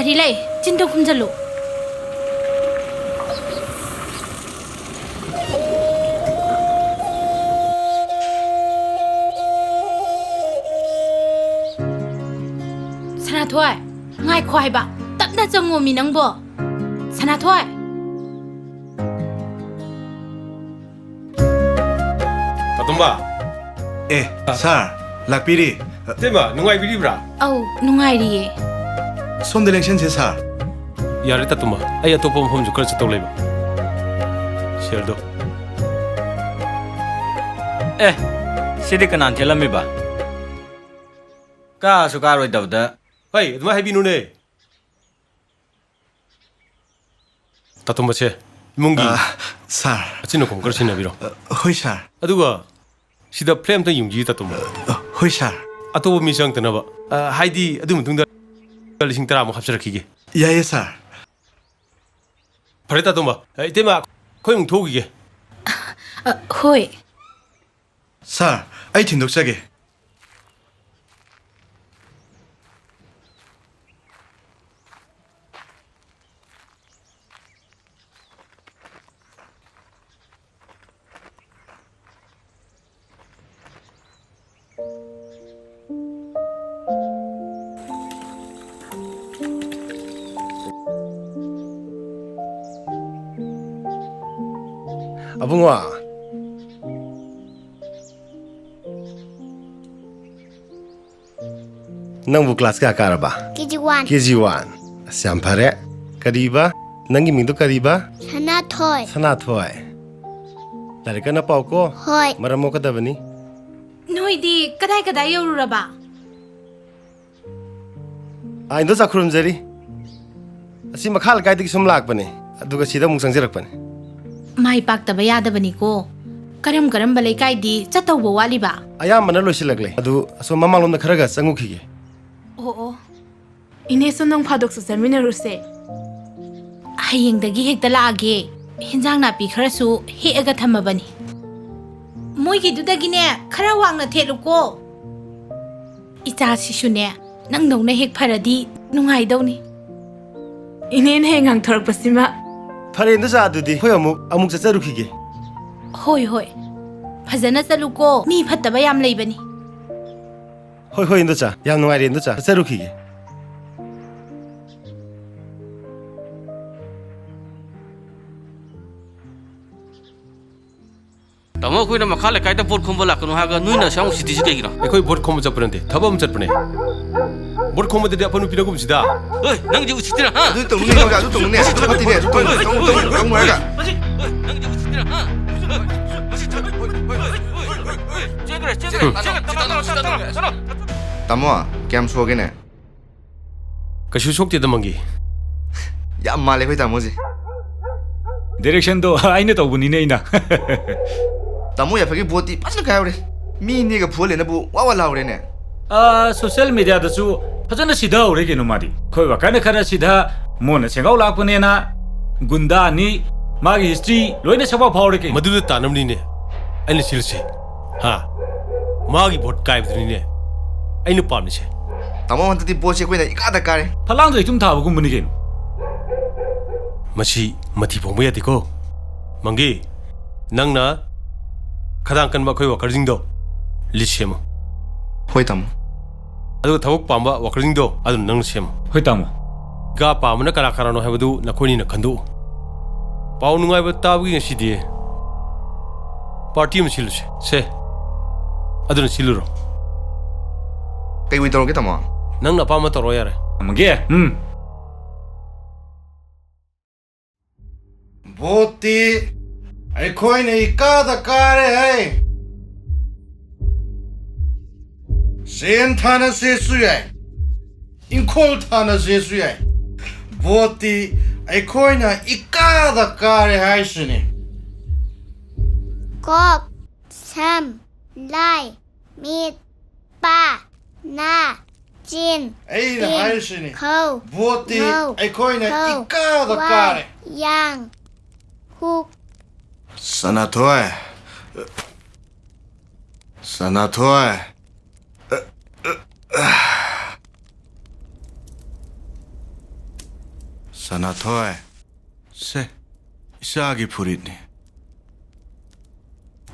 Gari lay, cinta kumjalo. Sana thoi, ngai khoi ba, tak na jango minang bo. Sana thoi. Tatumba. Sir, lakpiri. Tema, nungai biri bra. Oh, nungai ri. Som election se sir. Yare Tatumba. Ay atopa mafam ju kar chatau leba. Share do. Sidi kanan thelami ba. Ka su ka roi dabda. Hey, aduma habi nune. Tatumba che. Mungi. Sir. Achino kom kar china biro. Hoi sir. Aduga. Sida flame ta yungji Tatumba. Hoi sir. Atoba mi sang tanaba. Haidi adu mutungda lising tara mo hapsarakige. Yaye sir. Pare Tatumba. Tema khoi mung thogige. Hoi. Sir, ai thindok chage. Abungwa. Nangbu class ka karaba? KG1. KG1. Sampare. Kariba. Nangi mingdu kariba? Sanathoi. Sanathoi. Larika na pau ko? Hoi. Maramo ka dabani? Noi di kadai yoruraba. Indo sakhurum jari. Asi makhal kai dik sum lak bani. Aduga sida mung sangjak bani. Mai pak taba yada bani ko. Karam balai kai di chatau bo wali ba. Ayam mana loisi lagle. Adu so mamalom na kharaga sangu khige. Oh. Ine sonong phadok sa semina ruse. Hayeng dagi hekta laage. Hinjang na pi kharasu he aga thamabani. Moi gi dudagi ne khara wangna thelu ko. Icha sisu ne nang dong na hek pharadi nungai dawni. Ine hengang thorak pasima. Phare inda sa adudi. Hoi amuk chacharu khige. Hoi. Phajana chalu ko mi phattaba yam leibani. Hoi inda cha. Yam nungai re inda cha. Chacharu khige. Tamo koi na makale kai ta bot khomba lakno haga nuina sang siti ji kegira. Ekhoi bot khom chaprante. Thabam chatpane. Bot khom de apanu pinagum sida. Oi, nang ji uchitira ha. Adu tong ne ga, adu tong ne. Chapati ne. Tong mo ga. Nang ji uchitira ha. Tamo, kem soge ne. Kashu sokte da mangi. Ya male khoi tamo ji. Direction do aina tawbuni ne ina. Tamo ya phagi boti pasna kai ore. Mi ne ga phole na bu wa laure ne. Social media da su fajana sida ore ke no mari. Khoi wa kana khara sida mona chengau lakpane na gunda ni magi history loina saba phawre ke. Madu tanamni ne. Aina silse. Ha. Magi bot kai bdni ne. Aina pamni che. Tamo han ti boche koi na ikada kare. Phalang do itum thabu gum buni ke. Machi mati phongba yati ko. Mangi nangna khadang kan ba khoi wa karjing do. Lishema. Hoi tamo. Adu thawuk pamba wa karjing do adu nang sema. Hoi tamo. Ga pamna kala karano habadu nakhoni na khandu. Pau nungai ba tabu ngi sidi. Party ma silse. Se. Adu na siluro. Kai wi toro ke tamo. Nang na pama toro yare. Amge. Boti. Ai khoi ne ikada kare hai. Sen thana se suyai. Inkol thana se suyai. Boti ai khoi na ikada kare hai shini. Kok. Sam. Lai. Mit. Pa. Na. Chin. Ai na hai shini. Khâu. Boti ai khoi na ikada kare. Yang. Huk. Sanathoi. Sanathoi. Se. Isagi puritni.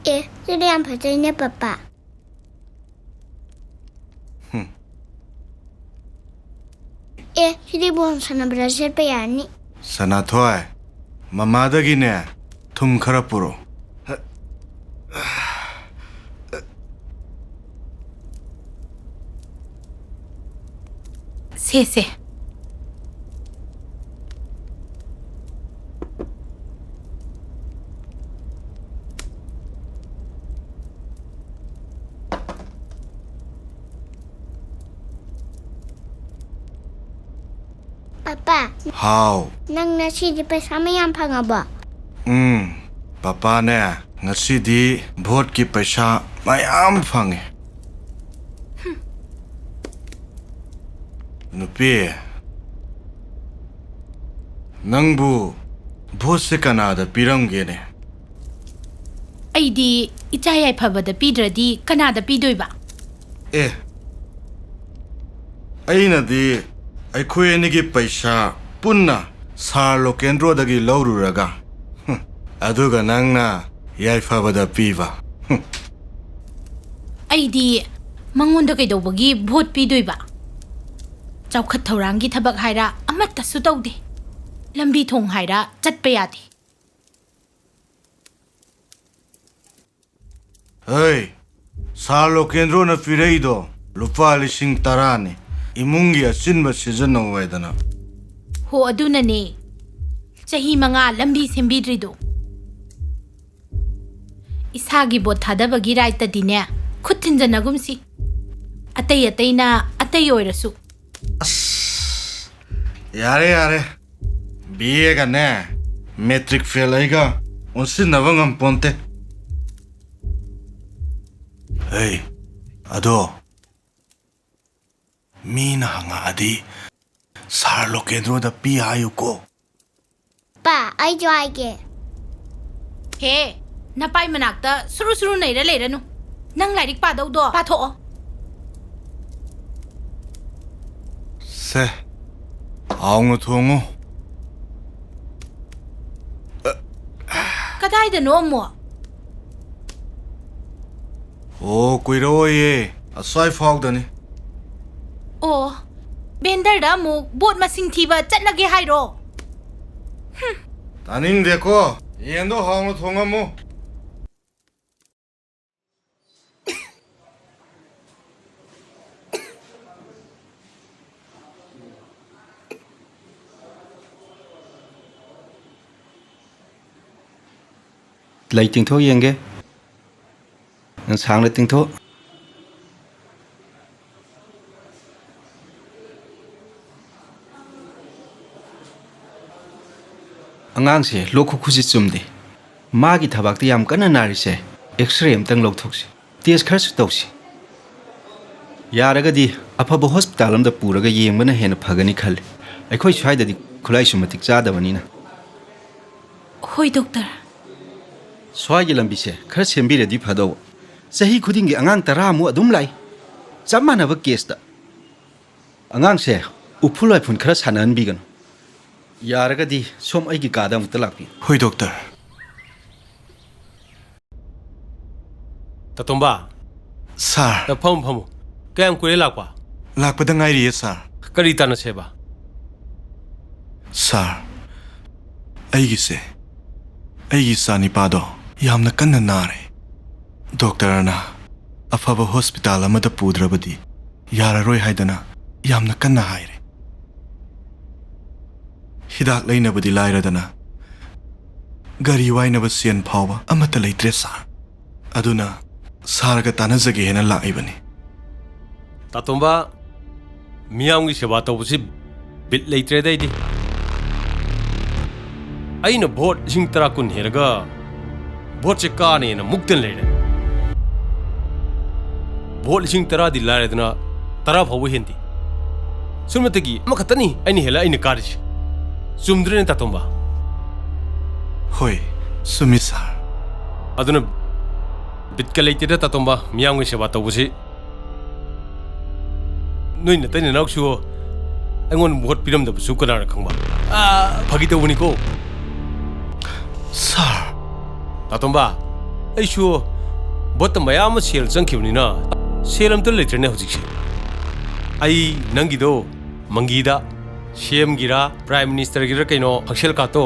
Jadi yang bacanya Bapak. Jadi bukan sana berhasil payani. Sanathoi. Mamadagi ne. Tum karapuro. Se. Papa, How? nang nasi di pesama yang pangaba. Papa ne. Ngasi di vote ki paisa mayam phange. Nupi. Nangbu vote se kanada piramge ne. ꯑꯩꯗꯤ ꯏꯆꯥ ꯌꯥꯏꯐꯕꯗ ꯄꯤꯗ꯭ꯔꯗꯤ ꯀꯅꯥꯗ ꯄꯤꯗꯣꯏꯕ? ꯑꯩꯅꯗꯤ ꯑꯩꯈꯣꯏ ꯑꯅꯤꯒꯤ ꯄꯩꯁꯥ ꯄꯨꯟꯅ ꯁꯥꯔ ꯂꯣꯀꯦꯟꯗ꯭ꯔꯣꯗꯒꯤ ꯂꯧꯔꯨꯔꯒ ꯑꯗꯨꯒ ꯅꯪꯅ ꯌꯥꯏꯐꯕꯗ ꯄꯤꯕ. ꯑꯩꯗꯤ ꯃꯉꯣꯟꯗ ꯀꯩꯗꯧꯕꯒꯤ ꯚꯣꯠ ꯄꯤꯗꯣꯏꯕ? ꯆꯥꯎꯈꯠ ꯊꯧꯔꯥꯡꯒꯤ ꯊꯕꯛ ꯍꯥꯏꯔ ꯑꯃꯠꯇꯁꯨ ꯇꯧꯗꯦ. ꯂꯝꯕꯤ ꯊꯣꯡ ꯍꯥꯏꯔ ꯆꯠꯄ ꯌꯥꯗꯦ. ꯍꯩ, ꯁꯥꯔ ꯂꯣꯀꯦꯟꯗ꯭ꯔꯣꯅ ꯄꯤꯔꯛꯏꯗꯣ ꯂꯨꯄꯥ 10,000ꯅꯤ. 이문기 아친바 시즌노 와이다나. 호 ꯑꯗꯨꯅꯅꯦ. ꯆꯍꯤ 5 ꯂꯝꯕꯤ ꯁꯦꯝꯕꯤꯗ꯭ꯔꯤꯗꯣ. 이사기 ꯕꯣꯠ ꯊꯥꯗꯕꯒꯤ ꯔꯥꯏꯠꯇꯗꯤꯅꯦ ꯈꯨꯠ ꯊꯤꯟꯖꯟꯅꯒꯨꯝꯁꯤ. ꯑꯇꯩꯅ ꯑꯇꯩ ꯑꯣꯏꯔꯁꯨ. 야래. 비에가네. 매트릭 페일이가 온신나방 뻔테. 에이, 아도. 미나 항아디 살로 ቄ드로다 삐하유고. Pa, ay joage. He, napay manakta suru-suru na ira-lera no. Nang lairik pa daw do, patoo. 세, 아웅노 통호. Kadayda no mo. 오, 꾸이로예. 아싸이 파우다니. Oh, benderda mo bot masing thiba chatlage hairo. 다닌데고 얘도 하웅노 통하모. Lấy tiếng thô yên ghê. Sáng lấy tiếng thô. ꯑꯉꯥꯡꯁꯦ ꯂꯣꯛ ꯈꯨꯈꯨꯁꯤ ꯆꯨꯝꯗꯦ. ꯃꯥꯒꯤ ꯊꯕꯛꯇ ꯌꯥꯝ ꯀꯟꯅ ꯅꯥꯔꯤꯁꯦ. X-ray ꯑꯃꯇꯪ ꯂꯧꯊꯣꯛꯁꯤ. Test ꯈꯔꯁꯨ ꯇꯧꯁꯤ. ꯌꯥꯔꯒꯗꯤ ꯑꯐꯕ ꯍꯣꯁꯄꯤꯇꯥꯜ ꯑꯃꯗ ꯄꯨꯔꯒ ꯌꯦꯡꯕꯅ ꯍꯦꯟꯅ ꯐꯒꯅꯤ ꯈꯜꯂꯤ. ꯑꯩꯈꯣꯏ ꯁ꯭ꯋꯥꯏꯗꯗꯤ ꯈꯨꯠꯂꯥꯏꯁꯨ ꯃꯇꯤꯛ ꯆꯥꯗꯕꯅꯤꯅ. Hoi doctor. ꯁ꯭ꯋꯥꯏꯒꯤ ꯂꯝꯕꯤꯁꯦ ꯈꯔ ꯁꯦꯝꯕꯤꯔꯗꯤ ꯐꯗꯧꯕ. ꯆꯍꯤ ꯈꯨꯗꯤꯡꯒꯤ ꯑꯉꯥꯡ 10ꯃꯨꯛ ꯑꯗꯨꯝ ꯂꯥꯛꯏ. ꯆꯞ ꯃꯥꯟꯅꯕ ꯀꯦꯁꯇ. ꯑꯉꯥꯡꯁꯦ ꯎꯐꯨꯜ ꯋꯥꯏꯐꯨꯜ ꯈꯔ ꯁꯥꯟꯅꯍꯟꯕꯤꯒꯅꯨ. यारगदी सोम अगी कादा अमुक्ता लापी. होय डॉक्टर. ततुंबा. सर. फम. कयम कुरे लाकवा? लाकपदा ngairiye sir. करी ताना सेबा? Sir. अगी सानी पादो यामना कन्ना नारे. डॉक्टर ना अफबा हॉस्पिटल अमदा पुद्रबदी याररोय हाइदना यामना कन्ना हाइरे. हिदाक लैनबदी लाइरदना गरी वाइनब सेन फावबा अमता लैत्रे सार. अदुना सारगा तानजगे हेना लाइबनी. तातुंबा मियामगी सेवा तौबसी बिट लैत्रे दैदी. अइना भोट 10 कुन हेरगा भोट से कानेना मुक्तन लेरे. भोट 10 दी लाइरदना 10 फावबा हेंदी. सुमतगी अमखतनी अइनी हेला अइना कारिसि. चुमद्रेन तातुंबा. होय सुमि सर. अदुना बिटका लैतेदा तातुंबा मियामगी सेवा तौबसी. नोइना तैना नाउसु ꯑꯩꯉꯣꯟꯗ ꯚꯣꯠ ꯄꯤꯔꯝꯗꯕꯁꯨ ꯀꯅꯥꯅ ꯈꯪꯕ ꯐꯥꯒꯤ ꯇꯧꯕꯅꯤꯀꯣ ꯁꯥꯔ ꯇꯥꯇꯣꯝꯕ ꯑꯩꯁꯨ ꯚꯣꯠꯇ ꯃꯌꯥꯝ ꯑꯃ ꯁꯦꯜ ꯆꯪꯈꯤꯕꯅꯤꯅ ꯁꯦꯜ ꯑꯝꯇ ꯂꯩꯇ꯭ꯔꯦꯅꯦ ꯍꯧꯖꯤꯛꯁꯦ ꯑꯩ ꯅꯪꯒꯤꯗꯣ ꯃꯪꯒꯤꯗ ꯁꯤꯑꯦꯝꯒꯤꯔꯥ ꯄ꯭ꯔꯥꯏꯝ ꯃꯤꯅꯤꯁꯇꯔꯒꯤꯔꯥ ꯀꯩꯅꯣ ꯍꯛꯁꯦꯜ ꯀꯥꯔꯠꯇꯣ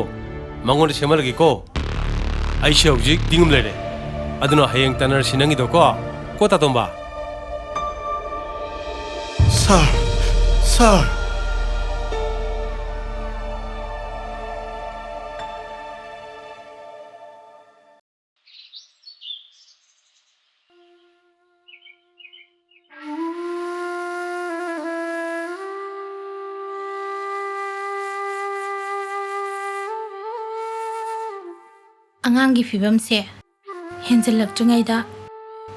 ꯃꯉꯣꯟꯗ ꯁꯦꯝꯍꯜꯂꯒꯦꯀꯣ ꯑꯩꯁꯦ ꯍꯧꯖꯤꯛ ꯇꯤꯡꯉꯝ ꯂꯩꯔꯦ ꯑꯗꯨꯅ ꯍꯌꯦꯡ ꯇꯥꯟꯅꯔꯁꯤ ꯅꯪꯒꯤꯗꯣ ꯀꯣ ꯇꯥꯇꯣꯝꯕ ꯁꯥꯔ ꯑꯉꯥꯡꯒꯤ ꯐꯤꯕꯝꯁꯦ ꯍꯦꯟꯖꯜꯂꯛꯇ꯭ꯔꯤꯉꯩꯗ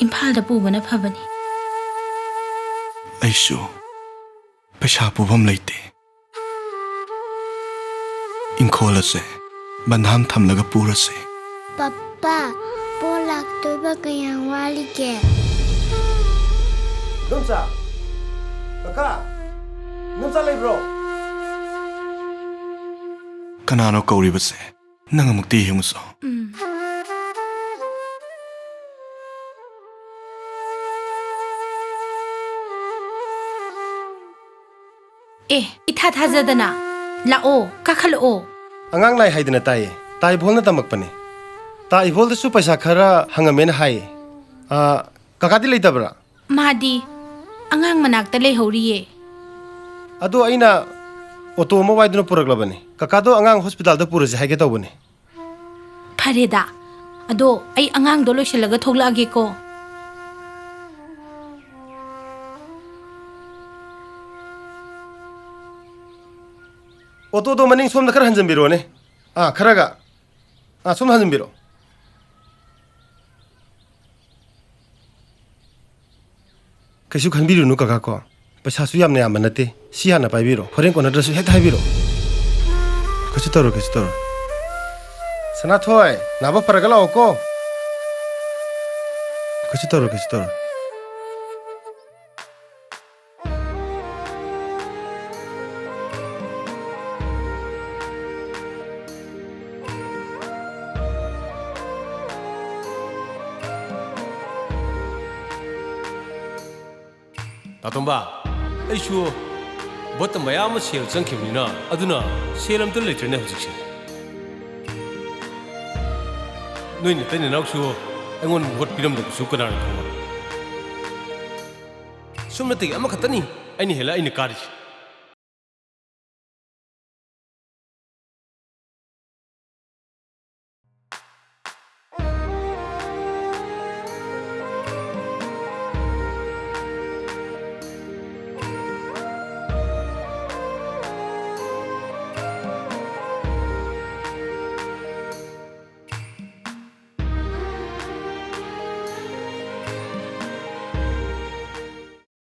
ꯏꯝꯐꯥꯜꯗ ꯄꯨꯕꯅ ꯐꯕꯅꯤ ꯑꯩꯁꯨ ꯄꯩꯁꯥ ꯄꯨꯐꯝ ꯂꯩꯇꯦ ꯏꯪꯈꯣꯜ ꯑꯁꯦ ꯕꯟꯙꯥꯝ ꯊꯝꯂꯒ ꯄꯨꯔꯁꯦ ꯄꯄꯥ ꯕꯣꯜ ꯂꯥꯛꯇꯣꯏꯕ ꯀꯌꯥꯝ ꯋꯥꯠꯂꯤꯒꯦ ꯅꯨꯡꯆꯥ ꯀꯀꯥ ꯅꯨꯡꯆꯥ ꯂꯩꯕ꯭ꯔꯣ ꯀꯅꯥꯅꯣ ꯀꯧꯔꯤꯕꯁꯦ ꯅꯪ ꯑꯃꯨꯛꯇ ꯌꯦꯡꯉꯨꯁꯣ ꯏꯊꯥ ꯊꯥꯖꯗꯅ ꯂꯥꯛꯑꯣ ꯀꯥꯈꯠꯂꯛꯑꯣ ꯑꯉꯥꯡ ꯂꯥꯏ ꯍꯥꯏꯗꯅ ꯇꯥꯏꯌꯦ ꯇꯥ ꯏꯕꯣꯜꯅ ꯇꯝꯃꯛꯄꯅꯦ ꯇꯥ ꯏꯕꯣꯜꯗꯁꯨ ꯄꯩꯁꯥ ꯈꯔ ꯍꯪꯉꯝꯃꯦꯅ ꯍꯥꯏꯌꯦ ꯀꯀꯥꯗꯤ ꯂꯩꯇꯕ꯭ꯔꯥ ꯃꯥꯗꯤ ꯑꯉꯥꯡ ꯃꯅꯥꯛꯇ ꯂꯩꯍꯧꯔꯤꯌꯦ ꯑꯗꯣ ꯑꯩꯅ ꯑꯣꯇꯣ ꯑꯃ ꯋꯥꯏꯗꯨꯅ ꯄꯨꯔꯛꯂꯕꯅꯤ ꯀꯀꯥꯗꯣ ꯑꯉꯥꯡ ꯍꯣꯁꯄꯤꯇꯥꯜꯗ ꯄꯨꯔꯁꯦ ꯍꯥꯏꯒꯦ ꯇꯧꯕꯅꯤ ꯐꯔꯦꯗ ꯑꯗꯣ ꯑꯩ ꯑꯉꯥꯡꯗꯣ ꯂꯣꯏꯁꯤꯜꯂꯒ ꯊꯣꯛꯂꯛꯑꯒꯦꯀꯣ ꯑꯣꯇꯣꯗꯣ ꯃꯅꯤꯡ ꯁꯣꯝꯗ ꯈꯔ ꯍꯟꯖꯟꯕꯤꯔꯣꯅꯦ ꯈꯔꯒ ꯁꯣꯝꯗ ꯍꯟꯖꯟꯕꯤꯔꯣ ꯀꯩꯁꯨ ꯈꯟꯕꯤꯔꯨꯅꯨ ꯀꯀꯥ ꯀꯣ ꯄꯩꯁꯥꯁꯨ ꯌꯥꯝꯅ ꯌꯥꯝꯕ ꯅꯠꯇꯦ ꯁꯤ ꯍꯥꯟꯅ ꯄꯥꯏꯕꯤꯔꯣ ꯍꯣꯔꯦꯟ ꯀꯣꯟꯅꯗ꯭ꯔꯁꯨ ꯍꯦꯛꯇ ꯍꯥꯏꯕꯤꯔꯣ ꯀꯩꯁꯨ ꯇꯧꯔꯣ ꯁꯅꯥꯊꯣꯏ ꯅꯥꯕ ꯐꯔꯒ ꯂꯥꯛꯑꯣꯀꯣ ꯀꯩꯁꯨ ꯇꯧꯔꯣ ꯇꯥꯇꯣꯝꯕ ꯑꯩꯁꯨ ꯚꯣꯠꯇ ꯃꯌꯥꯝ ꯑꯃ ꯁꯦꯜ ꯆꯪꯈꯤꯕꯅꯤꯅ ꯑꯗꯨꯅ ꯁꯦꯜ ꯑꯝꯇ ꯂꯩꯇ꯭ꯔꯦꯅꯦ ꯍꯧꯖꯤꯛꯁꯦ ꯅꯣꯏ ꯅꯇꯩ ꯅꯅꯥꯎꯁꯨ ꯑꯩꯉꯣꯟꯗ ꯚꯣꯠ ꯄꯤꯔꯝꯗꯕꯁꯨ ꯀꯅꯥꯅ ꯈꯪꯕ ꯁꯨꯝꯅꯇꯒꯤ ꯑꯃꯈꯛꯇꯅꯤ ꯑꯩꯅ ꯍꯦꯜꯂ ꯑꯩꯅ ꯀꯥꯔꯤꯁꯦ